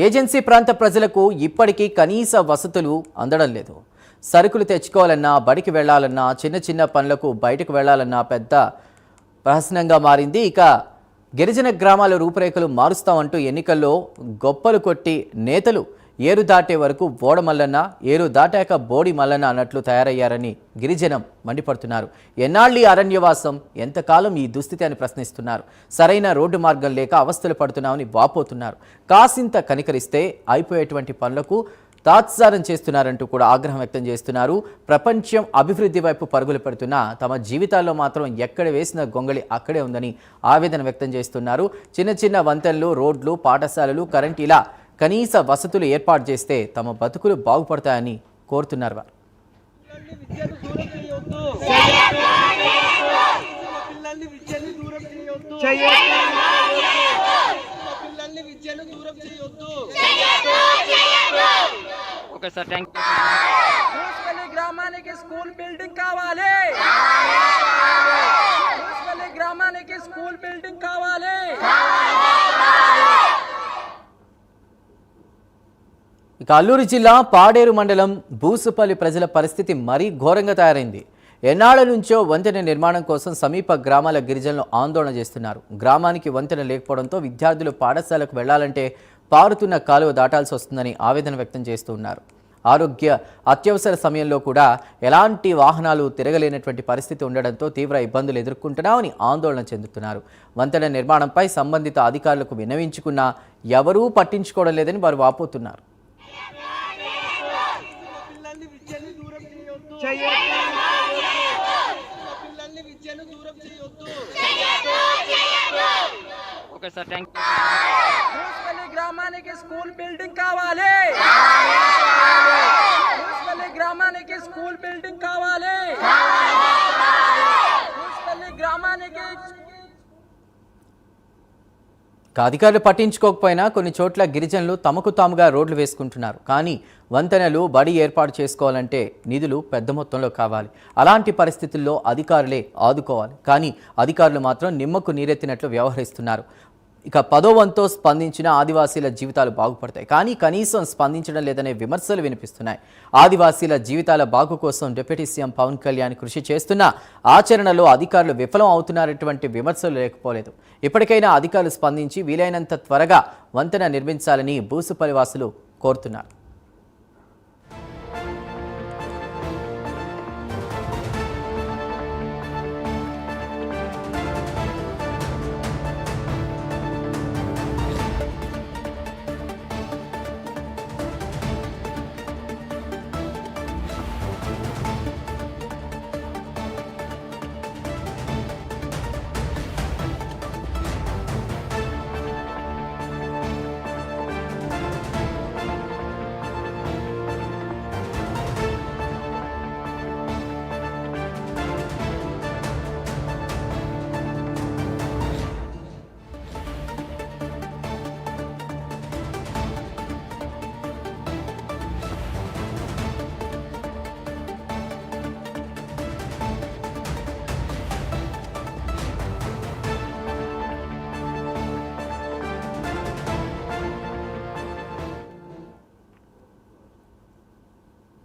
Agency ప్రాంత ప్రజలకు ఇప్పటికీ కనీస వసతులు అందడం లేదు. సరుకులు తెచ్చుకోవాలన్నా, బడికి వెళ్లాలన్నా, చిన్న చిన్న పనులకు బయటకు వెళ్లాలన్నా పెద్ద ప్రశ్నంగా మారింది. ఇక గిరిజన గ్రామాల రూపురేఖలు మారుస్తామంటూ ఎన్నికల్లో గొప్పలు కొట్టి నేతలు ఏరు దాటే వరకు బోడ మల్లన్న, ఏరు దాటాక బోడి మల్లన్న అన్నట్లు తయారయ్యారని గిరిజనం మండిపడుతున్నారు. ఎన్నాళ్ళీ అరణ్యవాసం, ఎంతకాలం ఈ దుస్థితి అని ప్రశ్నిస్తున్నారు. సరైన రోడ్డు మార్గం లేక అవస్థలు పడుతున్నామని వాపోతున్నారు. కాసింత కనికరిస్తే అయిపోయేటువంటి పనులకు తాత్సారం చేస్తున్నారంటూ కూడా ఆగ్రహం వ్యక్తం చేస్తున్నారు. ప్రపంచం అభివృద్ధి వైపు పరుగులు పెడుతున్నా తమ జీవితాల్లో మాత్రం ఎక్కడ వేసిన గొంగళి అక్కడే ఉందని ఆవేదన వ్యక్తం చేస్తున్నారు. చిన్న చిన్న వంతెనలు, రోడ్లు, పాఠశాలలు, కరెంట్ ఇలా కనీస వసతులు ఏర్పాటు చేస్తే తమ బతుకులు బాగుపడతాయని కోరుతున్నారు వారు. గ్రామానికి స్కూల్ బిల్డింగ్ కావాలి, గ్రామానికి స్కూల్ బిల్డింగ్ కావాలి. ఇక అల్లూరు జిల్లా పాడేరు మండలం బూసుపల్లి ప్రజల పరిస్థితి మరీ ఘోరంగా తయారైంది. ఎన్నాళ్ల నుంచో వంతెన నిర్మాణం కోసం సమీప గ్రామాల గిరిజనులు ఆందోళన చేస్తున్నారు. గ్రామానికి వంతెన లేకపోవడంతో విద్యార్థులు పాఠశాలకు వెళ్లాలంటే పారుతున్న కాలువ దాటాల్సి వస్తుందని ఆవేదన వ్యక్తం చేస్తున్నారు. ఆరోగ్య అత్యవసర సమయంలో కూడా ఎలాంటి వాహనాలు తిరగలేనటువంటి పరిస్థితి ఉండడంతో తీవ్ర ఇబ్బందులు ఎదుర్కొంటున్నామని ఆందోళన చెందుతున్నారు. వంతెన నిర్మాణంపై సంబంధిత అధికారులకు విన్నవించుకున్నా ఎవరూ పట్టించుకోవడం లేదని వారు వాపోతున్నారు. గ్రామానికి స్కూల్ బిల్డింగ్ కావాలి, గ్రామానికి స్కూల్ బిల్డింగ్ కావాలి, గ్రామానికి. అధికారులు పట్టించుకోకపోయినా కొన్ని చోట్ల గిరిజనులు తమకు తాముగా రోడ్లు వేసుకుంటున్నారు. కానీ వంతెనలు, బడి ఏర్పాటు చేసుకోవాలంటే నిధులు పెద్ద మొత్తంలో కావాలి. అలాంటి పరిస్థితుల్లో అధికారులే ఆదుకోవాలి. కానీ అధికారులు మాత్రం నిమ్మకు నీరెత్తినట్లు వ్యవహరిస్తున్నారు. ఇక 10వ వంతు స్పందించిన ఆదివాసీల జీవితాలు బాగుపడతాయి. కానీ కనీసం స్పందించడం లేదనే విమర్శలు వినిపిస్తున్నాయి. ఆదివాసీల జీవితాల బాగు కోసం డిప్యూటీ సీఎం పవన్ కళ్యాణ్ కృషి చేస్తున్న ఆచరణలో అధికారులు విఫలం అవుతున్నటువంటి విమర్శలు లేకపోలేదు. ఇప్పటికైనా అధికారులు స్పందించి వీలైనంత త్వరగా వంతెన నిర్మించాలని బూసుపల్లి వాసులు కోరుతున్నారు.